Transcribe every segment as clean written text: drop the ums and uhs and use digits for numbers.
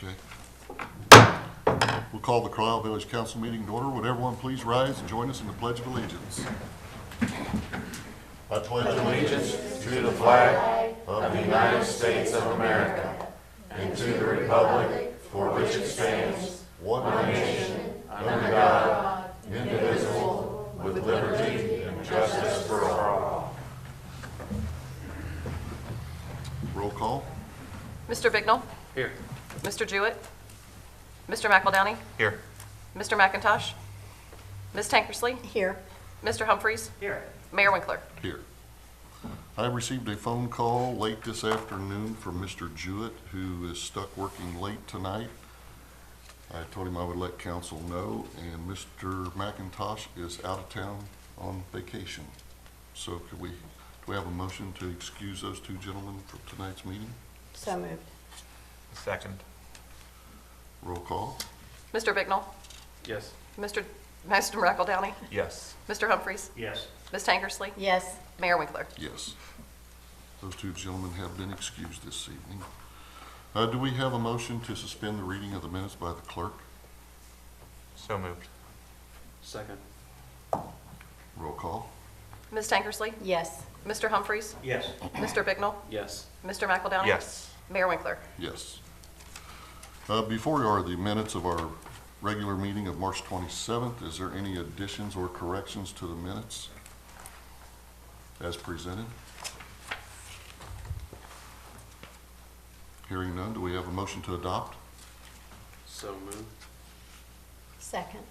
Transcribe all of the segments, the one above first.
Okay. We'll call the Carlisle Village Council meeting to order. Would everyone please rise and join us in the Pledge of Allegiance? I pledge allegiance To the flag of the United States of America and to the republic for which it stands, one nation, under God, indivisible, with liberty and justice for all. Roll call. Mr. Bignall? Here. Mr. Jewett? Mr. McEldowney? Here. Mr. McIntosh? Ms. Tankersley? Here. Mr. Humphries? Here. Mayor Winkler? Here. I received a phone call late this afternoon from Mr. Jewett, who is stuck working late tonight. I told him I would let council know, and Mr. McIntosh is out of town on vacation. So do we have a motion to excuse those two gentlemen from tonight's meeting? So moved. Second. Roll call. Mr. Bignall? Yes. Mr. McEldowney? Yes. Mr. Humphries? Yes. Ms. Tankersley? Yes. Mayor Winkler? Yes. Those two gentlemen have been excused this evening. Do we have a motion to suspend the reading of the minutes by the clerk? So moved. Second. Roll call. Ms. Tankersley? Yes. Mr. Humphries? Yes. Mr. Bignall? Yes. Mr. McEldowney? Yes. Mayor Winkler? Yes. Before you are the minutes of our regular meeting of March 27th. Is there any additions or corrections to the minutes as presented? Hearing none, do we have a motion to adopt? So moved. Second.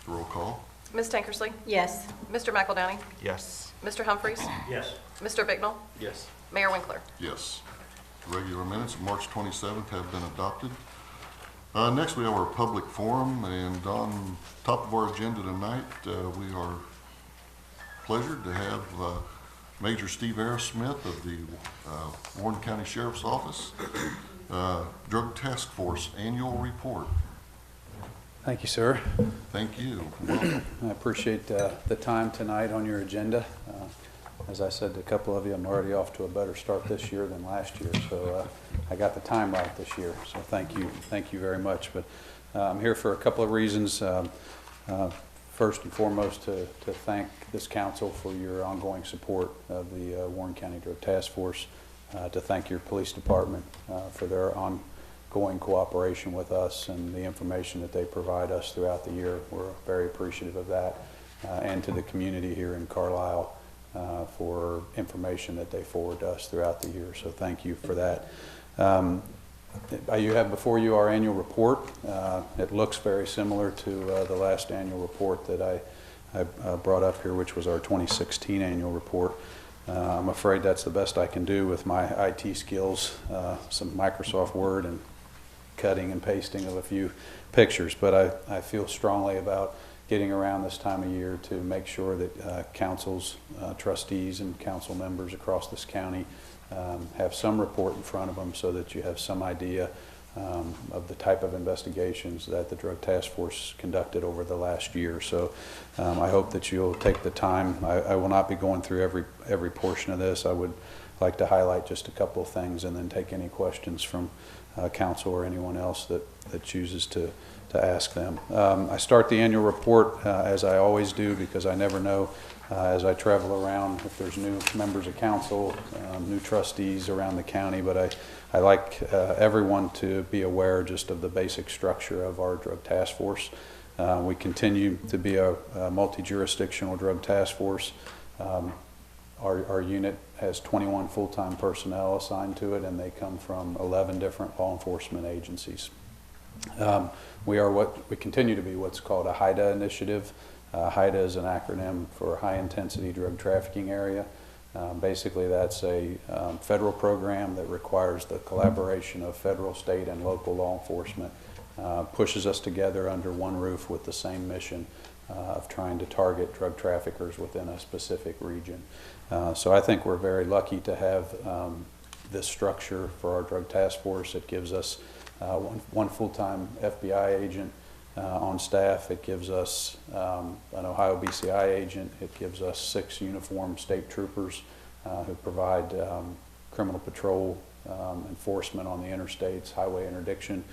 Roll call. Ms. Tankersley? Yes. Mr. McEldowney? Yes. Mr. Humphries? Yes. Mr. Bignall? Yes. Mayor Winkler? Yes. The regular minutes of March 27th have been adopted. Next, we have our public forum, and on top of our agenda tonight, we are pleasured to have Major Steve Arrowsmith of the Warren County Sheriff's Office, Drug Task Force Annual Report. Thank you, sir. Thank you. Welcome. I appreciate the time tonight on your agenda. As I said to a couple of you, I'm already off to a better start this year than last year, so I got the time right this year, so thank you very much. But I'm here for a couple of reasons. First and foremost, to thank this council for your ongoing support of the Warren County Drug Task Force, to thank your police department for their ongoing cooperation with us and the information that they provide us throughout the year. We're very appreciative of that, and to the community here in Carlisle for information that they forward to us throughout the year. So thank you for that. You have before you our annual report. It looks very similar to the last annual report that I brought up here, which was our 2016 annual report. I'm afraid that's the best I can do with my IT skills, some Microsoft Word and cutting and pasting of a few pictures, but I feel strongly about getting around this time of year to make sure that councils, trustees, and council members across this county have some report in front of them so that you have some idea of the type of investigations that the Drug Task Force conducted over the last year. So I hope that you'll take the time. I will not be going through every portion of this. I would like to highlight just a couple of things and then take any questions from council or anyone else that chooses to ask them. I start the annual report as I always do, because I never know as I travel around if there's new members of council, new trustees around the county, but I like everyone to be aware just of the basic structure of our drug task force. We continue to be a multi-jurisdictional drug task force. Our unit has 21 full-time personnel assigned to it, and they come from 11 different law enforcement agencies. We continue to be what's called a HIDA initiative. HIDA is an acronym for High Intensity Drug Trafficking Area. Basically, that's a federal program that requires the collaboration of federal, state, and local law enforcement, pushes us together under one roof with the same mission of trying to target drug traffickers within a specific region. So I think we're very lucky to have this structure for our drug task force. It gives us one full-time FBI agent on staff. It gives us an Ohio BCI agent. It gives us 6 uniformed state troopers who provide criminal patrol enforcement on the interstates, highway interdiction.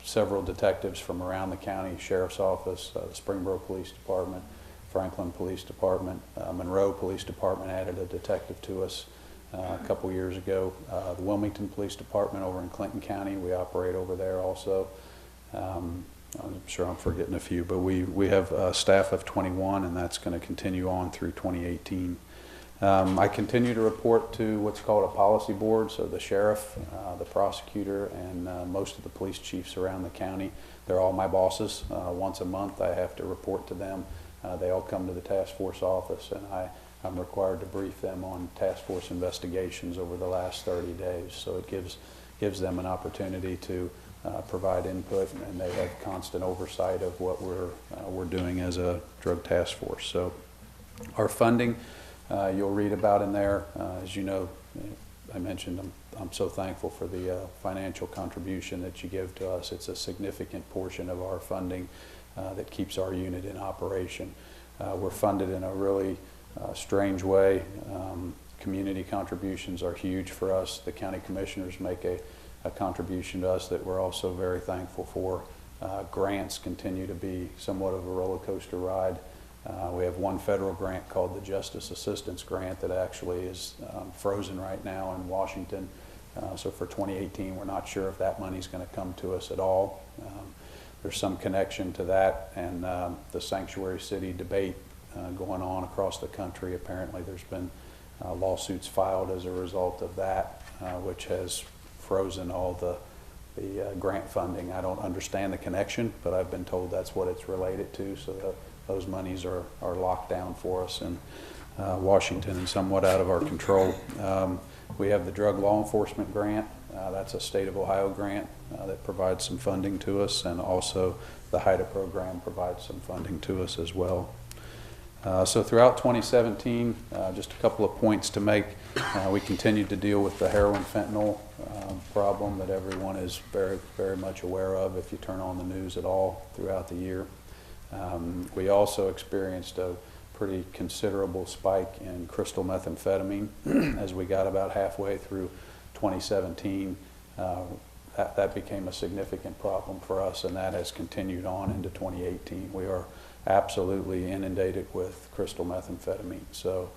Several detectives from around the county, Sheriff's Office, the Springboro Police Department, Franklin Police Department, Monroe Police Department added a detective to us a couple years ago. The Wilmington Police Department over in Clinton County, we operate over there also. I'm sure I'm forgetting a few, but we have a staff of 21, and that's going to continue on through 2018. I continue to report to what's called a policy board, so the sheriff, the prosecutor, and most of the police chiefs around the county. They're all my bosses. Once a month I have to report to them. They all come to the task force office, and I'm required to brief them on task force investigations over the last 30 days. So it gives them an opportunity to provide input, and they have constant oversight of what we're doing as a drug task force. So our funding, you'll read about in there. As you know, I mentioned I'm so thankful for the financial contribution that you give to us. It's a significant portion of our funding that keeps our unit in operation. We're funded in a really strange way. Community contributions are huge for us. The county commissioners make a contribution to us that we're also very thankful for. Grants continue to be somewhat of a roller coaster ride. We have one federal grant called the Justice Assistance Grant that actually is frozen right now in Washington. So for 2018, we're not sure if that money's going to come to us at all. There's some connection to that and the sanctuary city debate going on across the country. Apparently there's been lawsuits filed as a result of that, which has frozen all the grant funding. I don't understand the connection, but I've been told that's what it's related to. So those monies are locked down for us in Washington and somewhat out of our control. We have the Drug Law Enforcement Grant. That's a state of Ohio grant that provides some funding to us, and also the HIDA program provides some funding to us as well. So throughout 2017, just a couple of points to make. We continued to deal with the heroin fentanyl problem that everyone is very, very much aware of if you turn on the news at all throughout the year. We also experienced a pretty considerable spike in crystal methamphetamine as we got about halfway through 2017. That became a significant problem for us, and that has continued on into 2018. We are absolutely inundated with crystal methamphetamine. So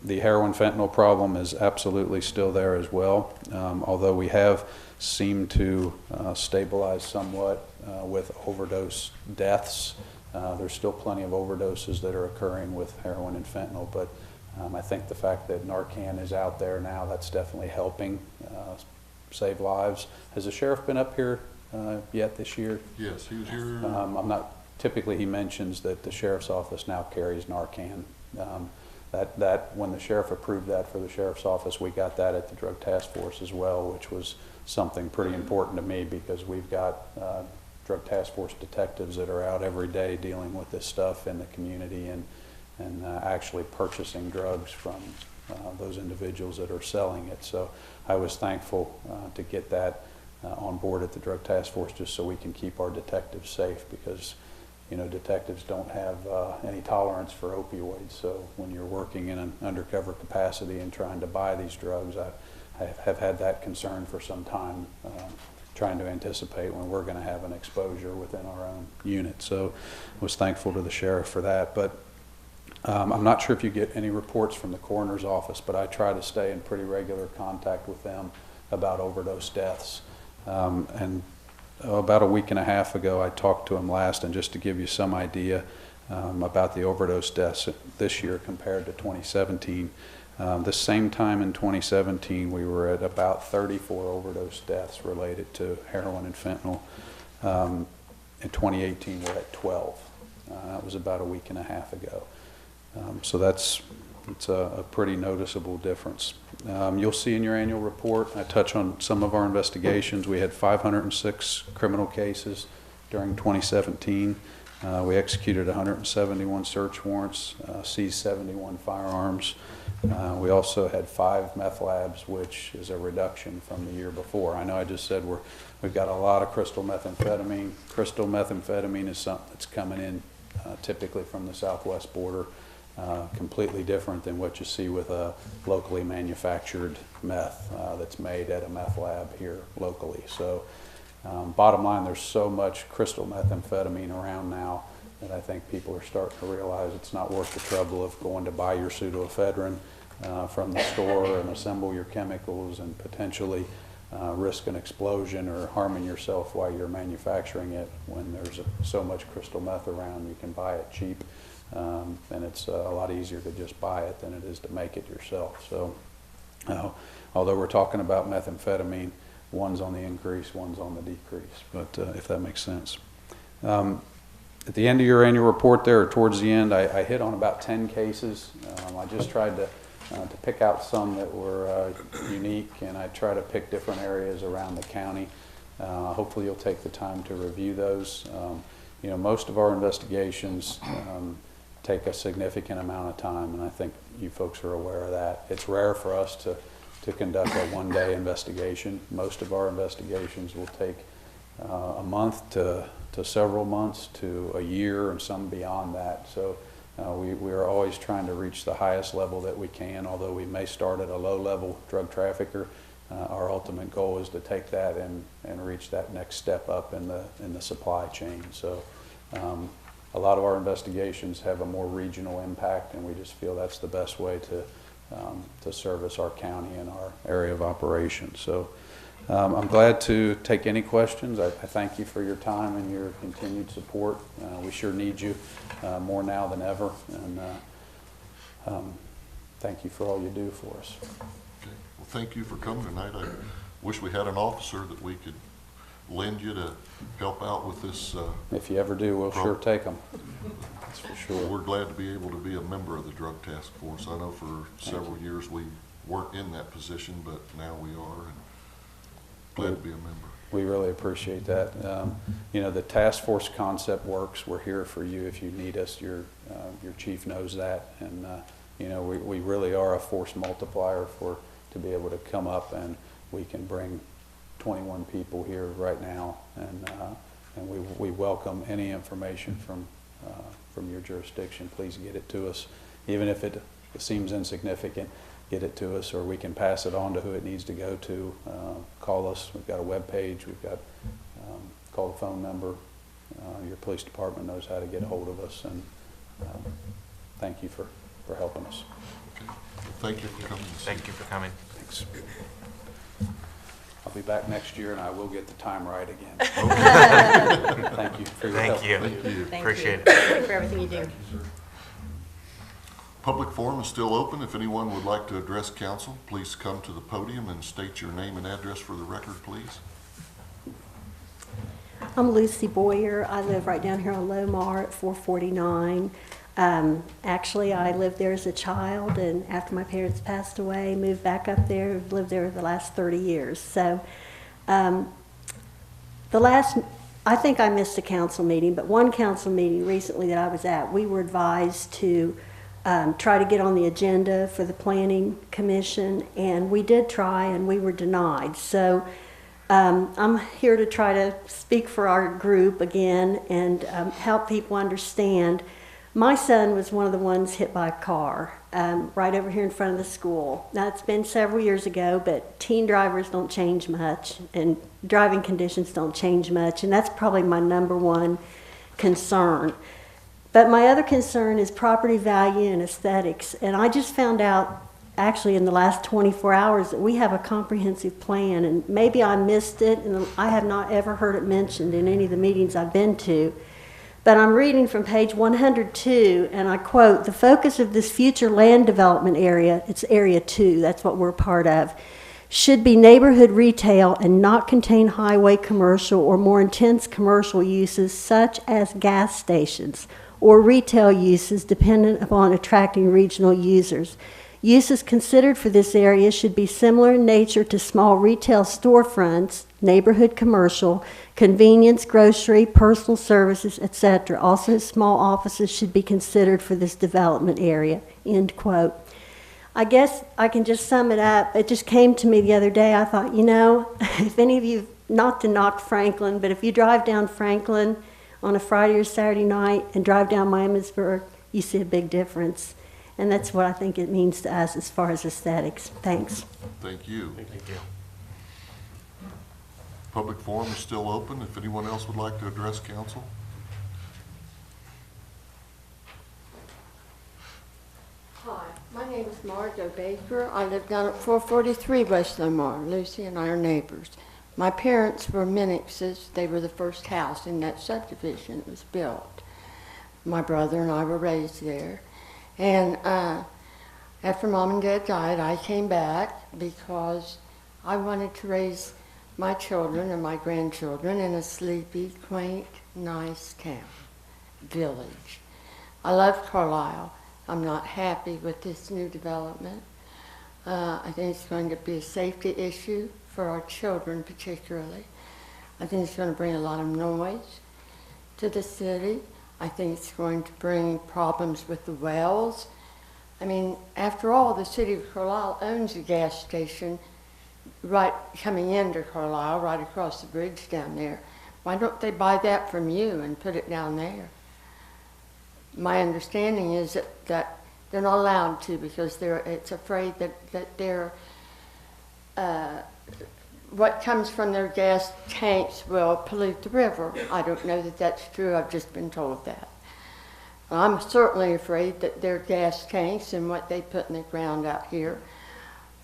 the heroin fentanyl problem is absolutely still there as well, although we have seemed to stabilize somewhat with overdose deaths. There's still plenty of overdoses that are occurring with heroin and fentanyl, but I think the fact that Narcan is out there now, that's definitely helping save lives. Has the sheriff been up here yet this year? Yes, he was here. I'm not. Typically, he mentions that the sheriff's office now carries Narcan. That when the sheriff approved that for the sheriff's office, we got that at the drug task force as well, which was something pretty important to me because we've got drug task force detectives that are out every day dealing with this stuff in the community and actually purchasing drugs from those individuals that are selling it. So I was thankful to get that on board at the drug task force just so we can keep our detectives safe, because you know, detectives don't have any tolerance for opioids. So when you're working in an undercover capacity and trying to buy these drugs, I have had that concern for some time, trying to anticipate when we're going to have an exposure within our own unit. So I was thankful to the sheriff for that. But I'm not sure if you get any reports from the coroner's office, but I try to stay in pretty regular contact with them about overdose deaths. About a week and a half ago, I talked to him last, and just to give you some idea about the overdose deaths this year compared to 2017. The same time in 2017, we were at about 34 overdose deaths related to heroin and fentanyl. In 2018, we're at 12. That was about a week and a half ago. So it's a pretty noticeable difference. You'll see in your annual report, I touch on some of our investigations. We had 506 criminal cases during 2017. We executed 171 search warrants, seized 71 firearms. We also had 5 meth labs, which is a reduction from the year before. I know I just said we've got a lot of crystal methamphetamine. Crystal methamphetamine is something that's coming in typically from the southwest border. completely different than what you see with a locally manufactured meth that's made at a meth lab here locally. So bottom line, there's so much crystal methamphetamine around now that I think people are starting to realize it's not worth the trouble of going to buy your pseudoephedrine from the store and assemble your chemicals and potentially risk an explosion or harming yourself while you're manufacturing it. When there's so much crystal meth around, you can buy it cheap, and it's a lot easier to just buy it than it is to make it yourself. So although we're talking about methamphetamine, one's on the increase, one's on the decrease, but if that makes sense. At the end of your annual report there, or towards the end, I hit on about 10 cases. I just tried to pick out some that were unique, and I try to pick different areas around the county. Hopefully you'll take the time to review those. Most of our investigations take a significant amount of time, and I think you folks are aware of that. It's rare for us to conduct a one-day investigation. Most of our investigations will take a month to several months to a year, and some beyond that. So we are always trying to reach the highest level that we can. Although we may start at a low-level drug trafficker, our ultimate goal is to take that and reach that next step up in the supply chain. So a lot of our investigations have a more regional impact, and we just feel that's the best way to service our county and our area of operation. So I'm glad to take any questions. I thank you for your time and your continued support. We sure need you more now than ever, and thank you for all you do for us. Okay. Well, thank you for coming tonight. I wish we had an officer that we could lend you to help out with this. If you ever do, we'll sure take them. That's for sure. We're glad to be able to be a member of the Drug Task Force. I know for several years we weren't in that position, but now we are, and glad to be a member. We really appreciate that. The task force concept works. We're here for you if you need us. Your chief knows that, and we really are a force multiplier to be able to come up, and we can bring 21 people here right now, and we welcome any information from your jurisdiction. Please get it to us, even if it seems insignificant. Get it to us, or we can pass it on to who it needs to go to. Call us. We've got a web page. We've got call the phone number. Your police department knows how to get a hold of us, and thank you for helping us. Okay. Well, thank you for coming. Thank you for coming. Thanks. I'll be back next year, and I will get the time right again. Okay. Thank you for your help. Thank you. Thank you. Thank Appreciate you. it. Thank you for everything you do. Public forum is still open. If anyone would like to address council, please come to the podium and state your name and address for the record, please. I'm Lucy Boyer. I live right down here on Lomar at 449. Actually, I lived there as a child, and after my parents passed away, moved back up there. I've lived there the last 30 years. So I think I missed a council meeting, but one council meeting recently that I was at, we were advised to try to get on the agenda for the Planning Commission, and we did try, and we were denied. So I'm here to try to speak for our group again and help people understand. My son was one of the ones hit by a car right over here in front of the school. Now, it's been several years ago, but teen drivers don't change much, and driving conditions don't change much, and that's probably my number one concern. But my other concern is property value and aesthetics. And I just found out, actually in the last 24 hours, that we have a comprehensive plan. And maybe I missed it, and I have not ever heard it mentioned in any of the meetings I've been to. But I'm reading from page 102, and I quote, "The focus of this future land development area," it's Area 2, that's what we're part of, "should be neighborhood retail and not contain highway commercial or more intense commercial uses such as gas stations, or retail uses dependent upon attracting regional users. Uses considered for this area should be similar in nature to small retail storefronts, neighborhood commercial, convenience, grocery, personal services, etc. Also, small offices should be considered for this development area," end quote. I guess I can just sum it up. It just came to me the other day. I thought, if any of you, not to knock Franklin, but if you drive down Franklin on a Friday or Saturday night and drive down Miamisburg, you see a big difference. And that's what I think it means to us as far as aesthetics. Thanks. Thank you. Thank you. Public forum is still open. If anyone else would like to address council. Hi, my name is Marjo Baker. I live down at 443 West Lamar. Lucy and I are neighbors. My parents were Minixes. They were the first house in that subdivision that was built. My brother and I were raised there. And after Mom and Dad died, I came back because I wanted to raise my children and my grandchildren in a sleepy, quaint, nice town, village. I love Carlisle. I'm not happy with this new development. I think it's going to be a safety issue for our children particularly. I think it's going to bring a lot of noise to the city. I think it's going to bring problems with the wells. I mean, after all, the city of Carlisle owns a gas station right coming into Carlisle, right across the bridge down there. Why don't they buy that from you and put it down there? My understanding is that they're not allowed to because it's afraid that they're, what comes from their gas tanks will pollute the river. I don't know that that's true. I've just been told that. I'm certainly afraid that their gas tanks and what they put in the ground out here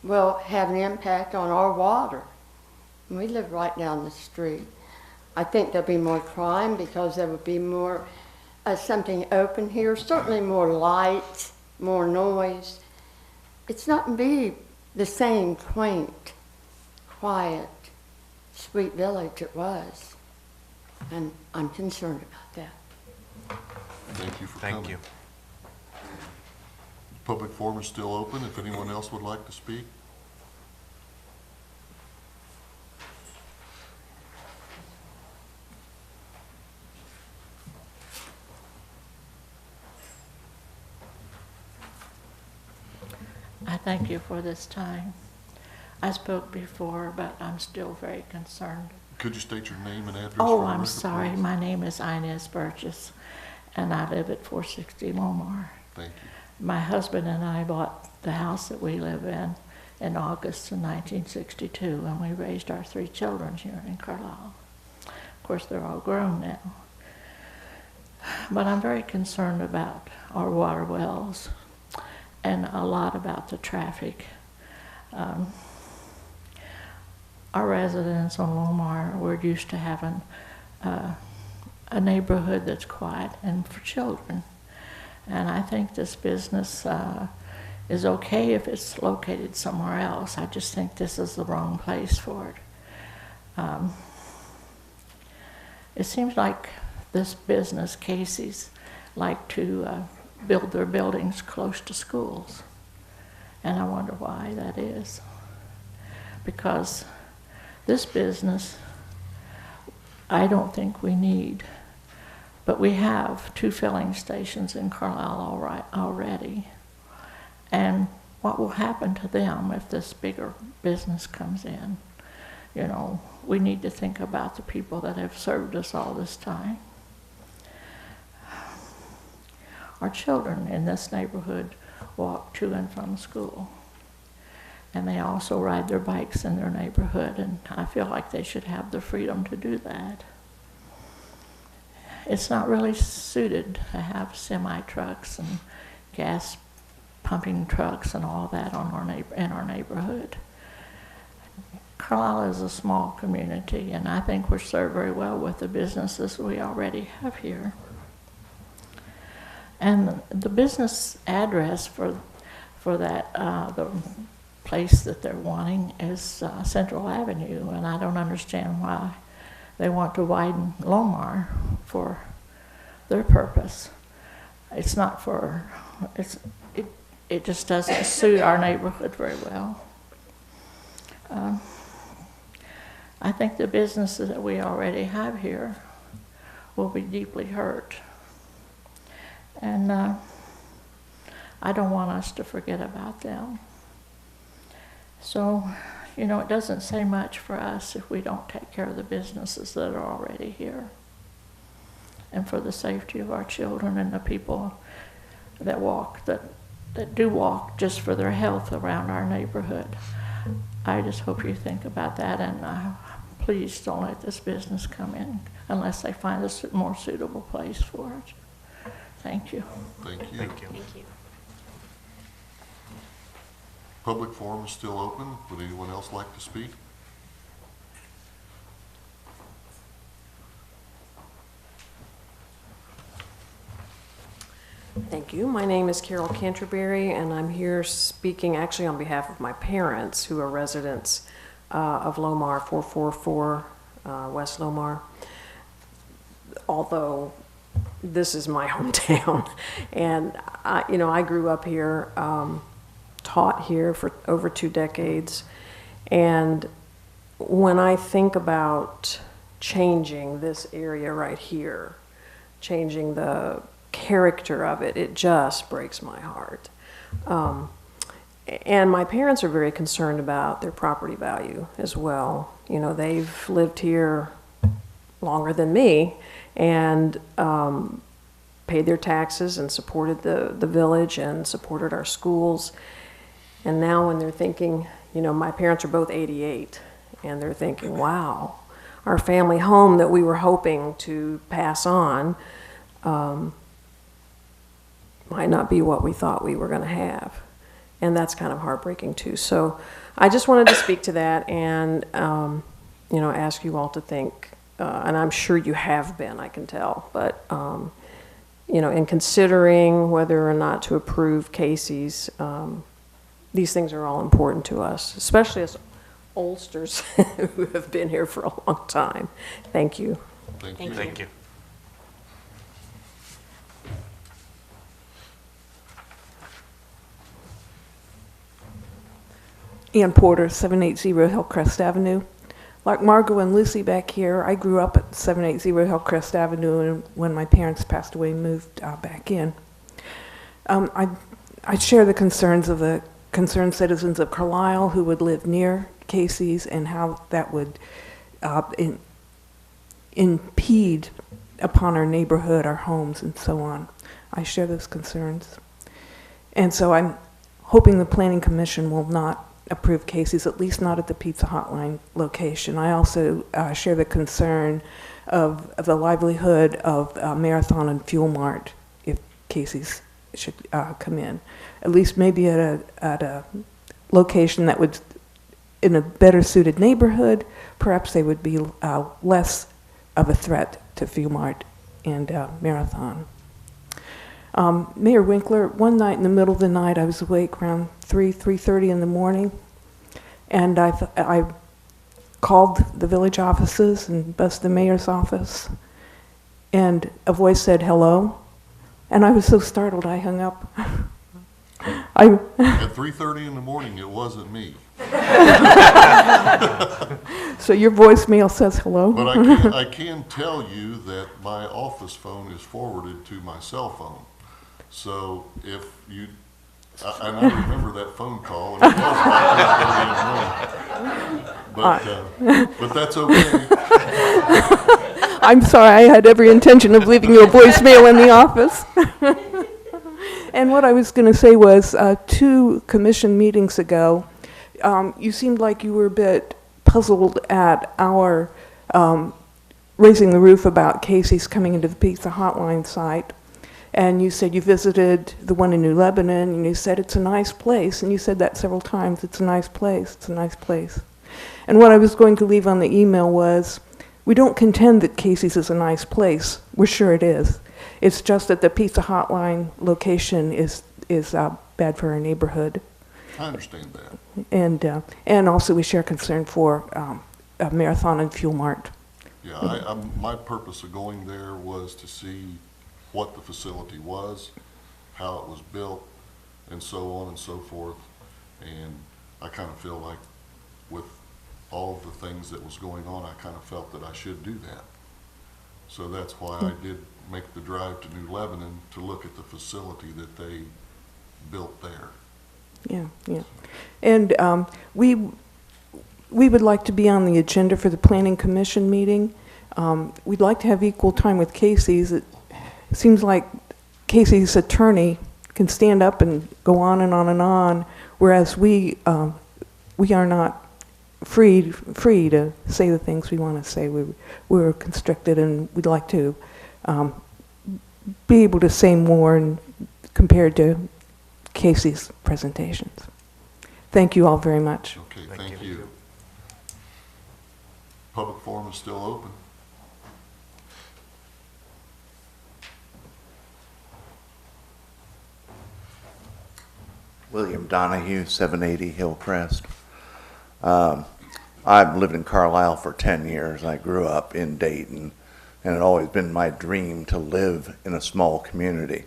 will have an impact on our water. We live right down the street. I think there'll be more crime because there will be more something open here, certainly more light, more noise. It's not be the same quaint, quiet, sweet village it was. And I'm concerned about that. Thank you for coming. Thank you. Public forum is still open. If anyone else would like to speak. I thank you for this time. I spoke before, but I'm still very concerned. Could you state your name and address? Oh, for the I'm record, sorry. please? My name is Inez Burgess, and I live at 460 Lomar. Thank you. My husband and I bought the house that we live in August of 1962, and we raised our 3 children here in Carlisle. Of course, they're all grown now. But I'm very concerned about our water wells and a lot about the traffic. Our residents on Lomar, we're used to having a neighborhood that's quiet and for children. And I think this business is okay if it's located somewhere else. I just think this is the wrong place for it. It seems like this business, Casey's, like to build their buildings close to schools. And I wonder why that is. Because this business, I don't think we need. But we have 2 filling stations in Carlisle already. And what will happen to them if this bigger business comes in? You know, we need to think about the people that have served us all this time. Our children in this neighborhood walk to and from school. And they also ride their bikes in their neighborhood, and I feel like they should have the freedom to do that. It's not really suited to have semi-trucks and gas pumping trucks and all that in our neighborhood. Carlisle is a small community, and I think we're served very well with the businesses we already have here. And the business address for that, the place that they're wanting is Central Avenue, and I don't understand why they want to widen Lomar for their purpose. It's not for, it just doesn't suit our neighborhood very well. I think the businesses that we already have here will be deeply hurt. And I don't want us to forget about them. So, you know, it doesn't say much for us if we don't take care of the businesses that are already here. And for the safety of our children and the people that walk, that that do walk just for their health around our neighborhood. I just hope you think about that, and please don't let this business come in unless they find a more suitable place for it. Thank you. Thank you. Thank you. Thank you. Public forum is still open. Would anyone else like to speak? Thank you. My name is Carol Canterbury, and I'm here speaking actually on behalf of my parents, who are residents of Lomar, 444 West Lomar. Although this is my hometown, and I grew up here, taught here for over 2 decades, and when I think about changing this area right here, changing the character of it, it just breaks my heart. And my parents are very concerned about their property value as well. You know, they've lived here longer than me and paid their taxes and supported the village and supported our schools. And now when they're thinking, you know, my parents are both 88, and they're thinking, wow, our family home that we were hoping to pass on might not be what we thought we were going to have. And that's kind of heartbreaking too. So I just wanted to speak to that and, ask you all to think, and I'm sure you have been, I can tell, but, in considering whether or not to approve Casey's, these things are all important to us, especially as oldsters who have been here for a long time. Thank you. Thank you. Thank you. Ann Porter, 780 Hillcrest Avenue. Like Margot and Lucy back here, I grew up at 780 Hillcrest Avenue, and when my parents passed away, moved back in. I share the concerns of the concerned citizens of Carlisle who would live near Casey's and how that would impede upon our neighborhood, our homes, and so on. I share those concerns. And so I'm hoping the Planning Commission will not approve Casey's, at least not at the Pizza Hotline location. I also share the concern of the livelihood of Marathon and Fuel Mart if Casey's should come in. At least maybe at a location that would, in a better suited neighborhood, perhaps they would be less of a threat to Fuel Mart and Marathon. Mayor Winkler, one night in the middle of the night, I was awake around 3:30 in the morning, and I called the village offices and buzzed the mayor's office, and a voice said, "Hello," and I was so startled I hung up. At 3:30 in the morning, it wasn't me. So your voicemail says hello? But I can tell you that my office phone is forwarded to my cell phone. So if you, and I remember that phone call, and it was about 3:30 in the morning. But that's okay. I'm sorry, I had every intention of leaving you a voicemail in the office. And what I was going to say was 2 commission meetings ago, you seemed like you were a bit puzzled at our raising the roof about Casey's coming into the Pizza Hotline site. And you said you visited the one in New Lebanon, and you said it's a nice place. And you said that several times, it's a nice place, it's a nice place. And what I was going to leave on the email was, we don't contend that Casey's is a nice place. We're sure it is. It's just that the Pizza Hotline location is bad for our neighborhood. I understand that. And also we share concern for Marathon and Fuel Mart. Yeah, my purpose of going there was to see what the facility was, how it was built, and so on and so forth. And I kind of feel like with all of the things that was going on, I kind of felt that I should do that. So that's why I did make the drive to New Lebanon to look at the facility that they built there. Yeah. And we would like to be on the agenda for the Planning Commission meeting. We'd like to have equal time with Casey's. It seems like Casey's attorney can stand up and go on and on and on, whereas we are not free to say the things we want to say. We're constricted, and we'd like to be able to say more and compared to Casey's presentations. Thank you all very much. Okay, thank you. Public forum is still open. William Donahue, 780 Hillcrest. I've lived in Carlisle for 10 years. I grew up in Dayton, and it always been my dream to live in a small community.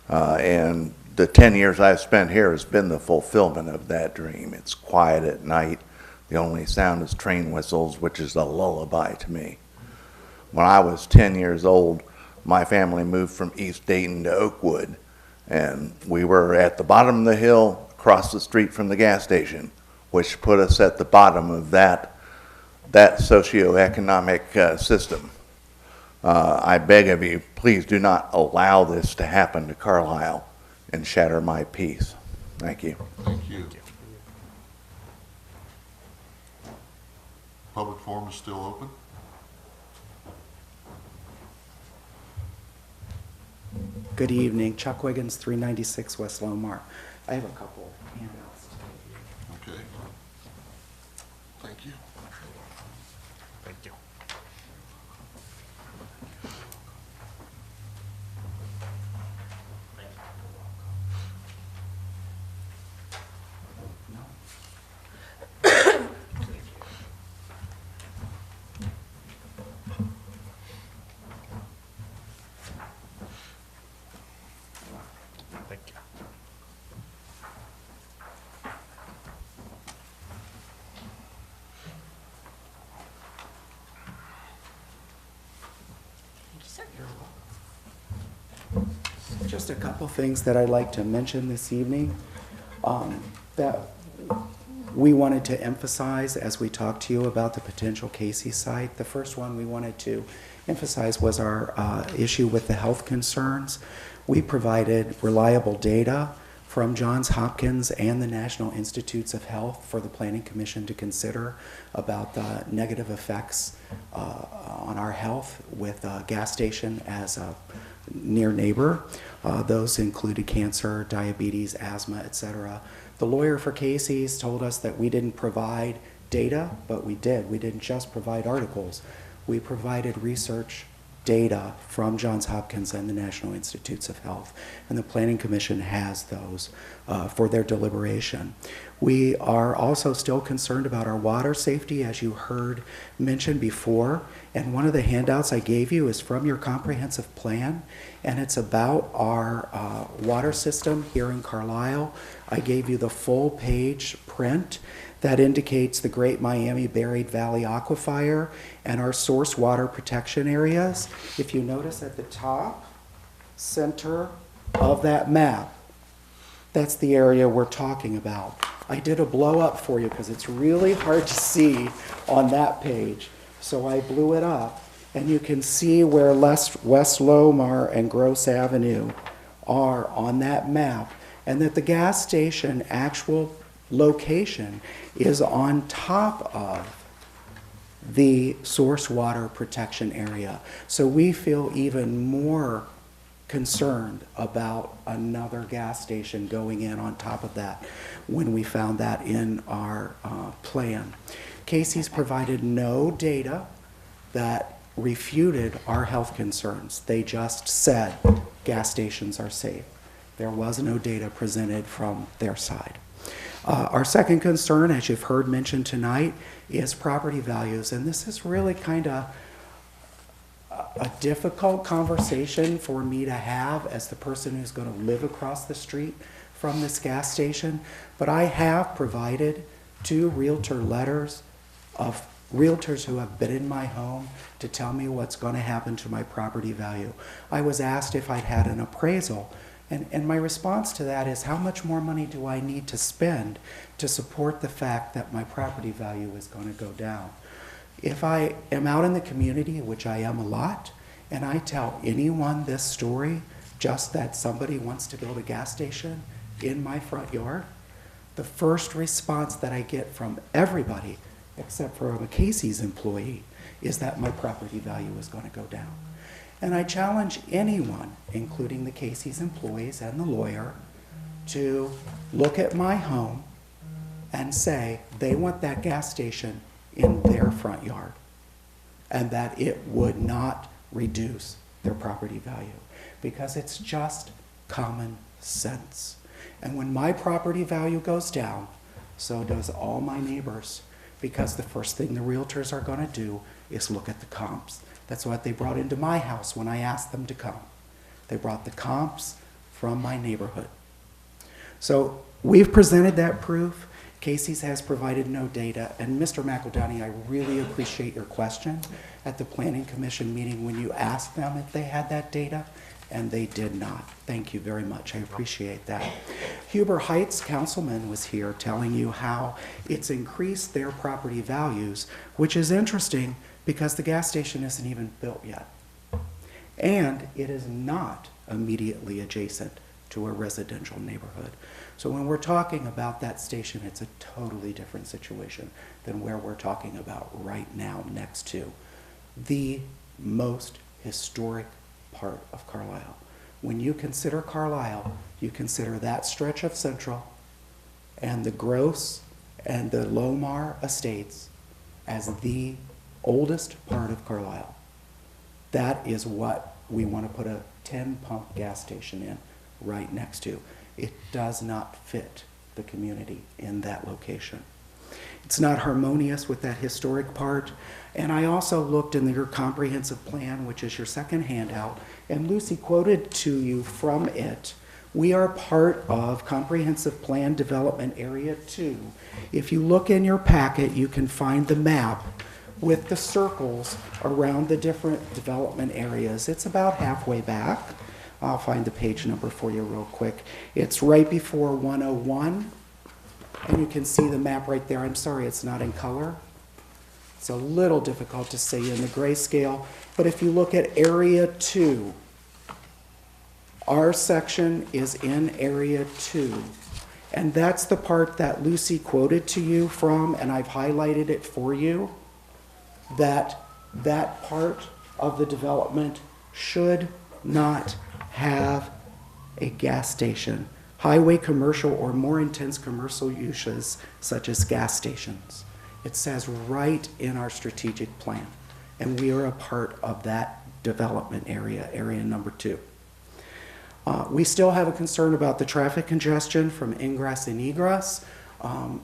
And the 10 years I've spent here has been the fulfillment of that dream. It's quiet at night. The only sound is train whistles, which is a lullaby to me. When I was 10 years old, my family moved from East Dayton to Oakwood, and we were at the bottom of the hill across the street from the gas station, which put us at the bottom of that socioeconomic system. I beg of you, please do not allow this to happen to Carlisle and shatter my peace. Thank you. Thank you. Public forum is still open. Good evening, Chuck Wiggins, 396 West Lomar. I have a couple handouts. Okay. Thank you. Thank you. Thank you. Just a couple things that I'd like to mention this evening that we wanted to emphasize as we talked to you about the potential Casey site. The first one we wanted to emphasize was our issue with the health concerns. We provided reliable data from Johns Hopkins and the National Institutes of Health for the Planning Commission to consider about the negative effects on our health with a gas station as a near neighbor. Those included cancer, diabetes, asthma, etc. The lawyer for Casey's told us that we didn't provide data, but we did. We didn't just provide articles. We provided research data from Johns Hopkins and the National Institutes of Health, and the Planning Commission has those for their deliberation. We are also still concerned about our water safety, as you heard mentioned before, and one of the handouts I gave you is from your comprehensive plan, and it's about our water system here in Carlisle. I gave you the full page print that indicates the Great Miami Buried Valley Aquifer and our source water protection areas. If you notice at the top center of that map, that's the area we're talking about. I did a blow up for you because it's really hard to see on that page. So I blew it up, and you can see where West Lomar and Gross Avenue are on that map, and that the gas station actual location is on top of the source water protection area. So we feel even more concerned about another gas station going in on top of that when we found that in our plan. Casey's provided no data that refuted our health concerns. They just said gas stations are safe. There was no data presented from their side. Our second concern, as you've heard mentioned tonight, is property values. And this is really kind of a difficult conversation for me to have as the person who's going to live across the street from this gas station. But I have provided 2 realtor letters of realtors who have been in my home to tell me what's going to happen to my property value. I was asked if I'd had an appraisal. And my response to that is, how much more money do I need to spend to support the fact that my property value is going to go down? If I am out in the community, which I am a lot, and I tell anyone this story, just that somebody wants to build a gas station in my front yard, the first response that I get from everybody, except for a Casey's employee, is that my property value is going to go down. And I challenge anyone, including the Casey's employees and the lawyer, to look at my home and say they want that gas station in their front yard, and that it would not reduce their property value, because it's just common sense. And when my property value goes down, so does all my neighbors, because the first thing the realtors are going to do is look at the comps. That's what they brought into my house when I asked them to come. They brought the comps from my neighborhood. So we've presented that proof. Casey's has provided no data. And Mr. McEldowney, I really appreciate your question at the Planning Commission meeting when you asked them if they had that data, and they did not. Thank you very much. I appreciate that. Huber Heights councilman was here telling you how it's increased their property values, which is interesting because the gas station isn't even built yet. And it is not immediately adjacent to a residential neighborhood. So when we're talking about that station, it's a totally different situation than where we're talking about right now next to the most historic part of Carlisle. When you consider Carlisle, you consider that stretch of Central and the Gross and the Lomar estates as the oldest part of Carlisle. That is what we want to put a 10-pump gas station in right next to. It does not fit the community in that location. It's not harmonious with that historic part. And I also looked in your comprehensive plan, which is your second handout, and Lucy quoted to you from it. We are part of Comprehensive Plan Development Area 2. If you look in your packet, you can find the map with the circles around the different development areas. It's about halfway back. I'll find the page number for you real quick. It's right before 101, and you can see the map right there. I'm sorry it's not in color. It's a little difficult to see in the grayscale, but if you look at Area 2, our section is in Area 2, and that's the part that Lucy quoted to you from, and I've highlighted it for you, that part of the development should not have a gas station. Highway commercial or more intense commercial uses such as gas stations. It says right in our strategic plan, and we are a part of that development area, area number 2. We still have a concern about the traffic congestion from ingress and egress.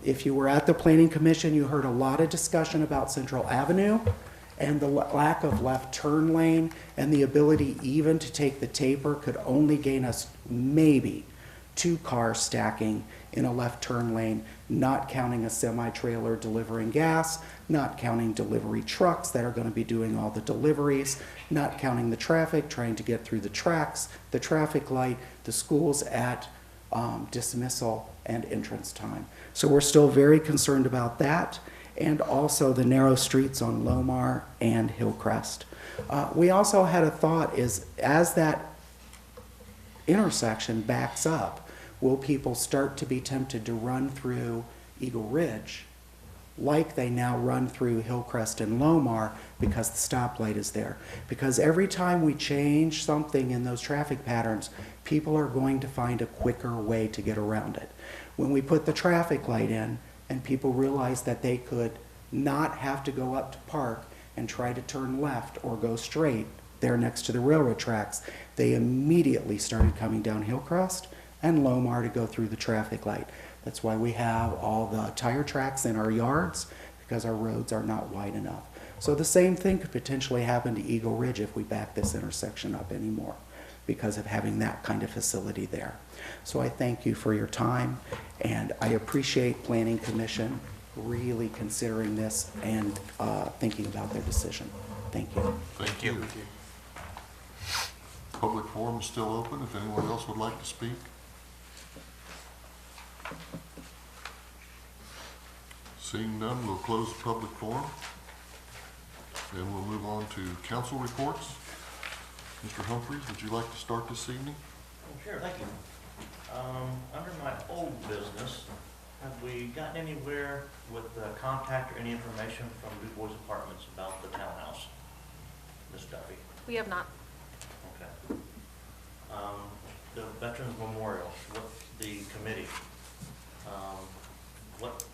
If you were at the Planning Commission, you heard a lot of discussion about Central Avenue and the lack of left turn lane, and the ability even to take the taper could only gain us maybe 2 cars stacking in a left turn lane, not counting a semi-trailer delivering gas, not counting delivery trucks that are going to be doing all the deliveries, not counting the traffic trying to get through the tracks, the traffic light, the schools at dismissal and entrance time. So we're still very concerned about that, and also the narrow streets on Lomar and Hillcrest. We also had a thought is, as that intersection backs up, will people start to be tempted to run through Eagle Ridge like they now run through Hillcrest and Lomar because the stoplight is there? Because every time we change something in those traffic patterns, people are going to find a quicker way to get around it. When we put the traffic light in and people realized that they could not have to go up to Park and try to turn left or go straight there next to the railroad tracks, they immediately started coming down Hillcrest and Lomar to go through the traffic light. That's why we have all the tire tracks in our yards, because our roads are not wide enough. So the same thing could potentially happen to Eagle Ridge if we back this intersection up anymore, because of having that kind of facility there. So I thank you for your time, and I appreciate Planning Commission really considering this and thinking about their decision. Thank you. Thank you. Public forum is still open if anyone else would like to speak. Seeing none, we'll close the public forum, and we'll move on to council reports. Mr. Humphries, would you like to start this evening? Sure, thank you. Under my old business, have we gotten anywhere with the contact or any information from Du Bois Apartments about the townhouse? Ms. Duffy? We have not. Okay. The Veterans Memorial, what the committee, what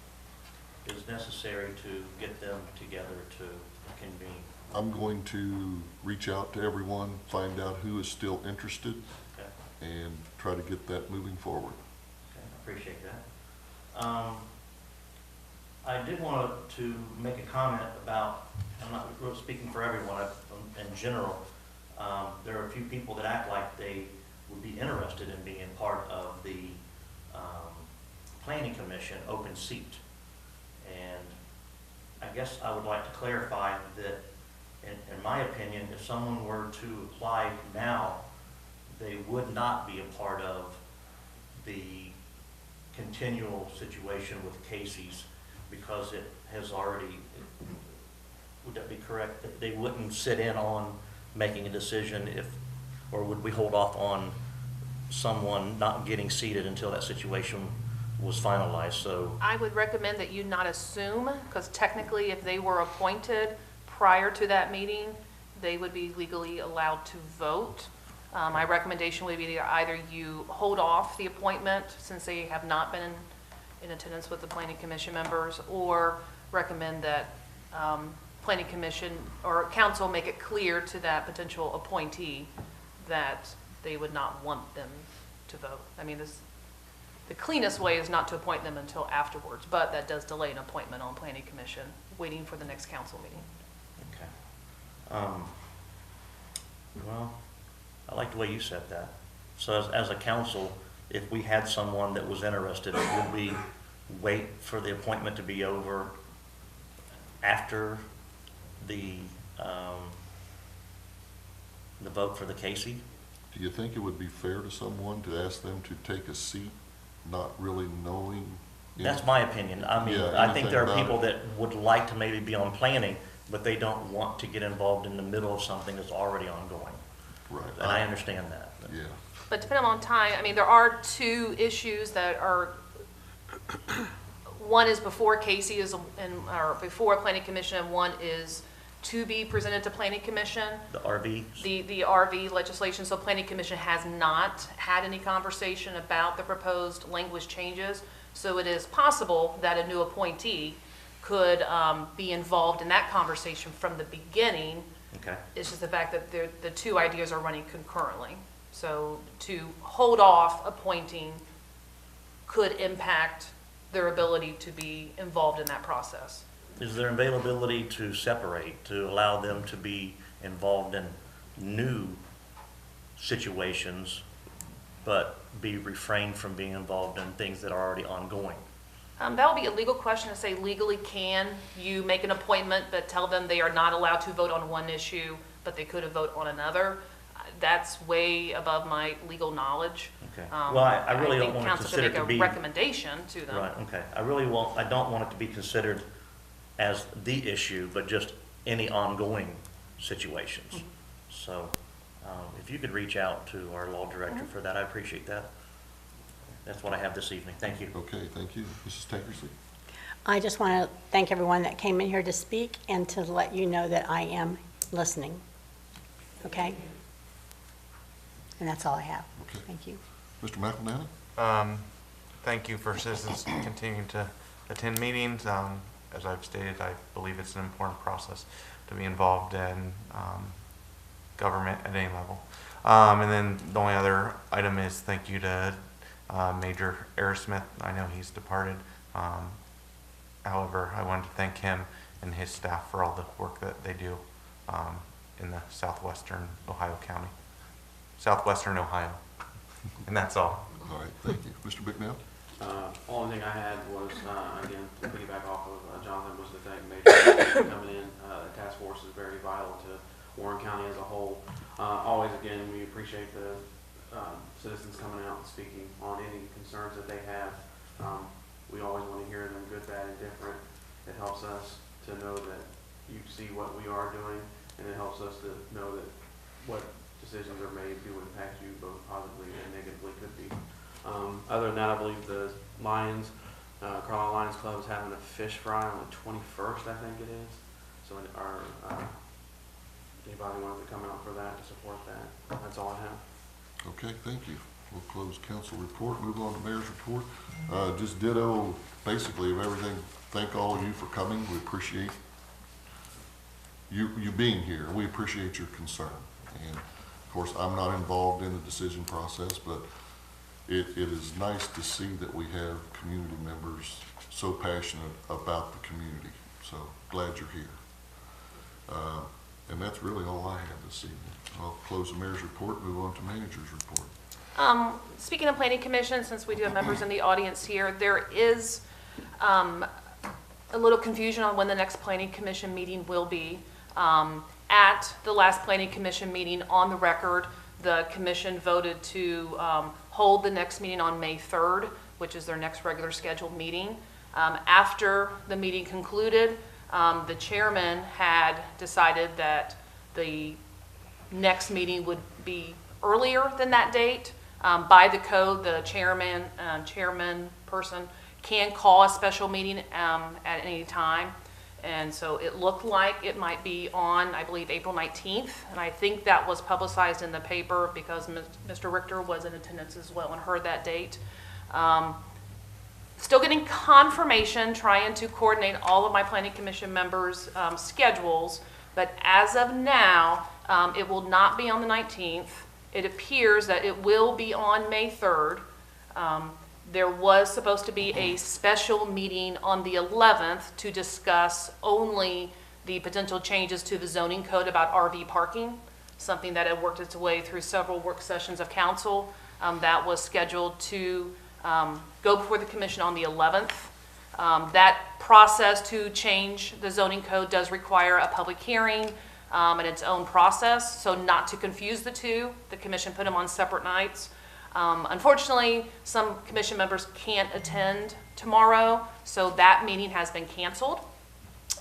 is necessary to get them together to convene? I'm going to reach out to everyone, find out who is still interested, Okay, and try to get that moving forward. okay, I appreciate that. I did want to make a comment about, I'm not really speaking for everyone, in general, there are a few people that act like they would be interested in being part of the Planning Commission open seat. And I guess I would like to clarify that, in my opinion, if someone were to apply now, they would not be a part of the continual situation with Casey's, because it has already, would that be correct? That they wouldn't sit in on making a decision if, or would we hold off on someone not getting seated until that situation was finalized? So I would recommend that you not assume, because technically if they were appointed prior to that meeting, they would be legally allowed to vote. My recommendation would be that either you hold off the appointment since they have not been in attendance with the Planning Commission members, or recommend that Planning Commission or Council make it clear to that potential appointee that they would not want them to vote. I mean, the cleanest way is not to appoint them until afterwards, but that does delay an appointment on Planning Commission, waiting for the next council meeting. okay. Well, I like the way you said that. So as a council, if we had someone that was interested, would we wait for the appointment to be over after the vote for the Casey? Do you think it would be fair to someone to ask them to take a seat, not really knowing? That's my opinion. I mean, Yeah, I think there are anything people about that would like to maybe be on planning, but they don't want to get involved in the middle of something that's already ongoing. Right. And I understand that. Yeah. But depending on time, I mean, there are two issues that are, one is before Casey is, or before Planning Commission, and one is to be presented to Planning Commission. The RV? The RV legislation, so Planning Commission has not had any conversation about the proposed language changes. So it is possible that a new appointee could be involved in that conversation from the beginning. Okay. It's just the fact that the two ideas are running concurrently. So to hold off appointing could impact their ability to be involved in that process. Is there availability to separate, to allow them to be involved in new situations, but be refrained from being involved in things that are already ongoing? That would be a legal question to say legally can you make an appointment but tell them they are not allowed to vote on one issue, but they could have voted on another. That's way above my legal knowledge. Okay. Well, I really don't want to think council consider should it to make be. a recommendation to them. Right, okay. I don't want it to be considered as the issue, but just any ongoing situations. Mm-hmm. So if you could reach out to our law director for that, I appreciate that. That's what I have this evening. Thank you. Okay, thank you. Mrs. Tankersley? I just want to thank everyone that came in here to speak and to let you know that I am listening. Okay? And that's all I have. Okay. Thank you. Mr. McElnany? Thank you for citizens continuing to attend meetings. As I've stated, I believe it's an important process to be involved in government at any level. And then the only other item is thank you to Major Aerosmith. I know he's departed. However, I wanted to thank him and his staff for all the work that they do in the southwestern Ohio County. Southwestern Ohio. And that's all. All right, thank you. Mr. Bicknell? Only thing I had was, again, to piggyback off of Jonathan, was to thank Major for coming in. The task force is very vital to Warren County as a whole. Always, again, we appreciate the citizens coming out and speaking on any concerns that they have. We always want to hear them, good, bad, and different. It helps us to know that you see what we are doing, and it helps us to know that what decisions are made do impact you both positively and negatively could be. Other than that, I believe the Lions, Carlisle Lions Club is having a fish fry on the 21st, I think it is. So anybody wants to come out for that, to support that. That's all I have. Okay, thank you. We'll close council report, move on to mayor's report. Just ditto basically of everything. Thank all of you for coming. We appreciate you being here. We appreciate your concern. And of course, I'm not involved in the decision process, but it is nice to see that we have community members so passionate about the community. So glad you're here. And that's really all I have this evening. I'll close the mayor's report, move on to manager's report. Speaking of planning commission, since we do have members in the audience here, there is a little confusion on when the next planning commission meeting will be. At the last planning commission meeting, on the record, the commission voted to hold the next meeting on May 3rd, which is their next regular scheduled meeting. After the meeting concluded, the chairman had decided that the next meeting would be earlier than that date. By the code, the chairman person can call a special meeting at any time. And so it looked like it might be on, I believe, April 19th. And I think that was publicized in the paper because Mr. Richter was in attendance as well and heard that date. Still getting confirmation, trying to coordinate all of my planning commission members' schedules. But as of now, it will not be on the 19th. It appears that it will be on May 3rd. There was supposed to be a special meeting on the 11th to discuss only the potential changes to the zoning code about RV parking, something that had worked its way through several work sessions of council. That was scheduled to go before the commission on the 11th. That process to change the zoning code does require a public hearing and its own process. So not to confuse the two, the commission put them on separate nights. Unfortunately, some commission members can't attend tomorrow, so that meeting has been canceled.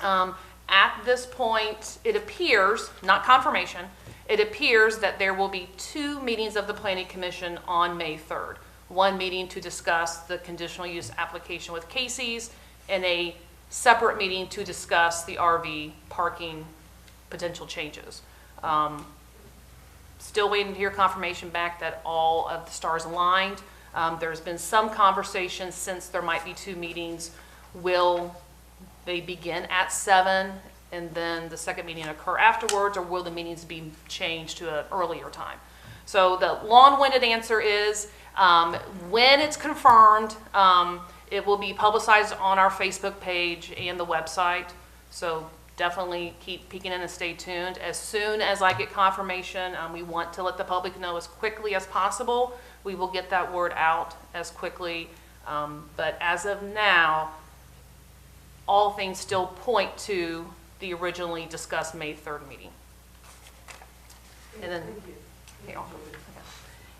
At this point, it appears, not confirmation, it appears that there will be 2 meetings of the Planning Commission on May 3rd. One meeting to discuss the conditional use application with Casey's, and a separate meeting to discuss the RV parking potential changes. Still waiting to hear confirmation back that all of the stars aligned. There's been some conversation since there might be 2 meetings. Will they begin at 7 and then the second meeting occur afterwards, or will the meetings be changed to an earlier time? So the long-winded answer is, when it's confirmed, it will be publicized on our Facebook page and the website. So definitely keep peeking in and stay tuned. As soon as I get confirmation, we want to let the public know as quickly as possible. We will get that word out as quickly. But as of now, all things still point to the originally discussed May 3rd meeting. And then,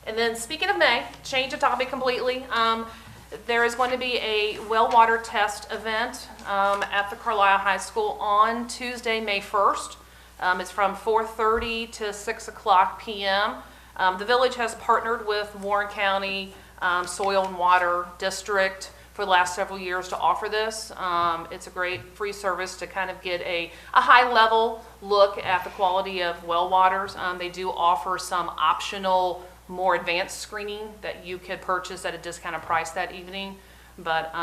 and then speaking of May, change the topic completely. There is going to be a well water test event at the Carlisle High School on Tuesday, May 1st. It's from 4:30 to 6 o'clock p.m. The village has partnered with Warren County Soil and Water District for the last several years to offer this. It's a great free service to kind of get a high-level look at the quality of well waters. They do offer some optional, more advanced screening that you could purchase at a discounted price that evening. But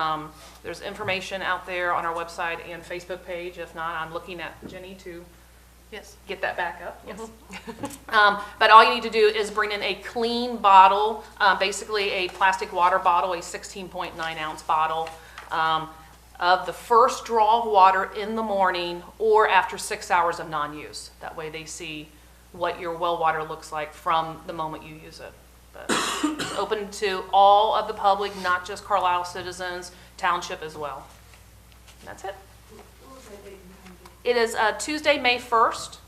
there's information out there on our website and Facebook page. If not, I'm looking at Jenny to get that back up. Yes. But all you need to do is bring in a clean bottle, basically a plastic water bottle, a 16.9 ounce bottle of the first draw of water in the morning or after 6 hours of non-use. That way they see what your well water looks like from the moment you use it. But it's open to all of the public, not just Carlisle citizens, township as well. And that's it. It is Tuesday, May 1st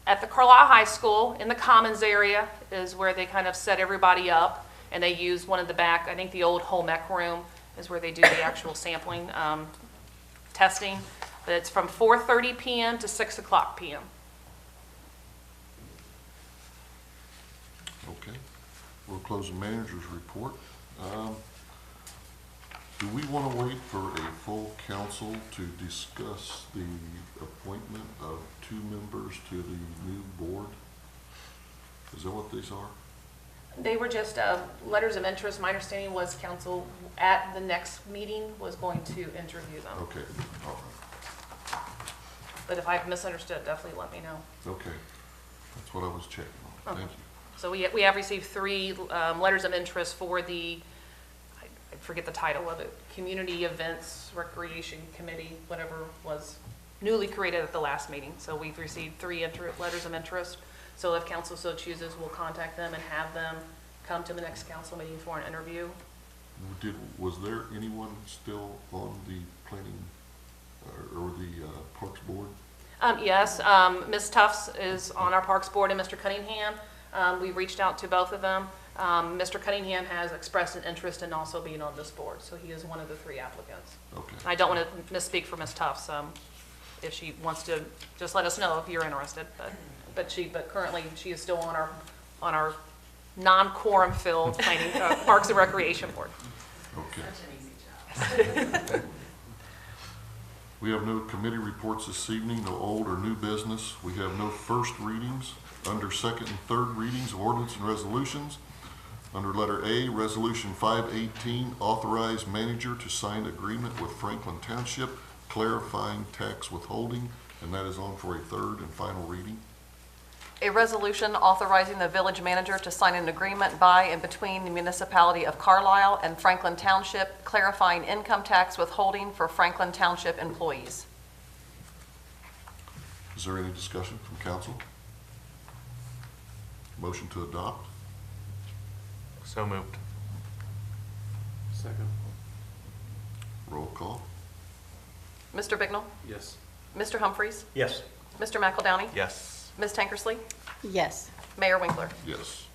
at the Carlisle High School in the Commons area is where they kind of set everybody up, and they use one of the back, I think the old home ec room is where they do the actual sampling testing. But it's from 4:30 p.m. to 6 o'clock p.m. Okay. We'll close the manager's report. Do we want to wait for a full council to discuss the appointment of 2 members to the new board? Is that what these are? They were just letters of interest. My understanding was council at the next meeting was going to interview them. Okay, all right. But if I've misunderstood, definitely let me know. Okay. That's what I was checking on. Thank you. So we have received 3 letters of interest for the, I forget the title of it, Community Events Recreation Committee, whatever was newly created at the last meeting. So we've received 3 letters of interest. So if council so chooses, we'll contact them and have them come to the next council meeting for an interview. Was there anyone still on the planning or the Parks Board? Yes, Ms. Tufts is on our Parks Board and Mr. Cunningham. We reached out to both of them. Mr. Cunningham has expressed an interest in also being on this board, so he is one of the 3 applicants. Okay. I don't want to misspeak for Ms. Tufts. If she wants to, just let us know if you're interested. But currently she is still on our non-quorum filled planning Parks and Recreation Board. Okay. We have no committee reports this evening, no old or new business. We have no first readings. Under second and third readings of ordinance and resolutions. Under letter A, Resolution 518, authorize manager to sign agreement with Franklin Township clarifying tax withholding, and that is on for a third and final reading. A resolution authorizing the village manager to sign an agreement by and between the municipality of Carlisle and Franklin Township clarifying income tax withholding for Franklin Township employees. Is there any discussion from council? Motion to adopt? So moved. Second. Roll call? Mr. Bignell? Yes. Mr. Humphries? Yes. Mr. McEldowney? Yes. Ms. Tankersley? Yes. Mayor Winkler? Yes.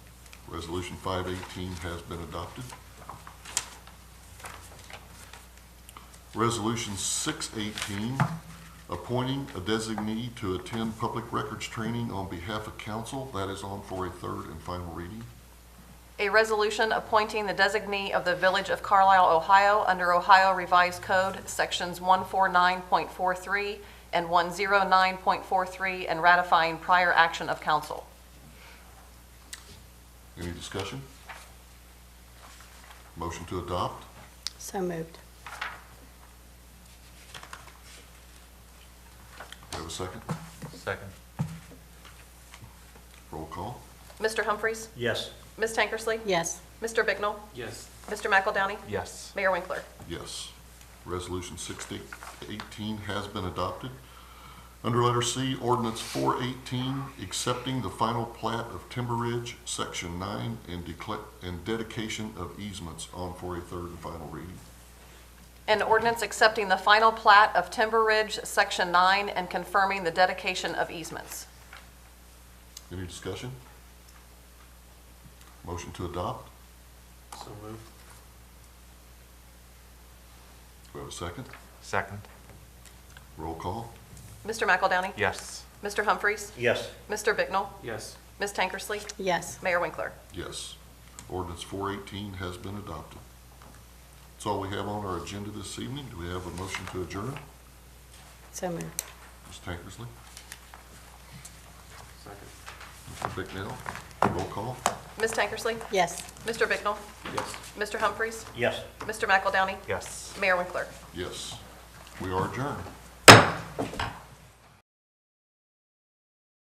Resolution 518 has been adopted. Resolution 618, appointing a designee to attend public records training on behalf of council. That is on for a third and final reading. A resolution appointing the designee of the Village of Carlisle, Ohio, under Ohio Revised Code, Sections 149.43 and 109.43, and ratifying prior action of council. Any discussion? Motion to adopt? So moved. Do you have a second? Second. Roll call? Mr. Humphries? Yes. Ms. Tankersley? Yes. Mr. Bignell? Yes. Mr. McEldowney? Yes. Mayor Winkler? Yes. Resolution 618 has been adopted. Under letter C, ordinance 418, accepting the final plat of Timber Ridge, Section 9, and dedication of easements on for a third and final reading. An ordinance accepting the final plat of Timber Ridge, Section 9, and confirming the dedication of easements. Any discussion? Motion to adopt? So moved. Do we have a second? Second. Roll call? Mr. McEldowney? Yes. Mr. Humphries? Yes. Mr. Bignell? Yes. Ms. Tankersley? Yes. Mayor Winkler? Yes. Ordinance 418 has been adopted. That's all we have on our agenda this evening. Do we have a motion to adjourn? So moved. Ms. Tankersley? Second. Mr. Bicknell? Roll call? Ms. Tankersley? Yes. Mr. Bignell? Yes. Mr. Humphries? Yes. Mr. McEldowney? Yes. Mayor Winkler? Yes. We are adjourned.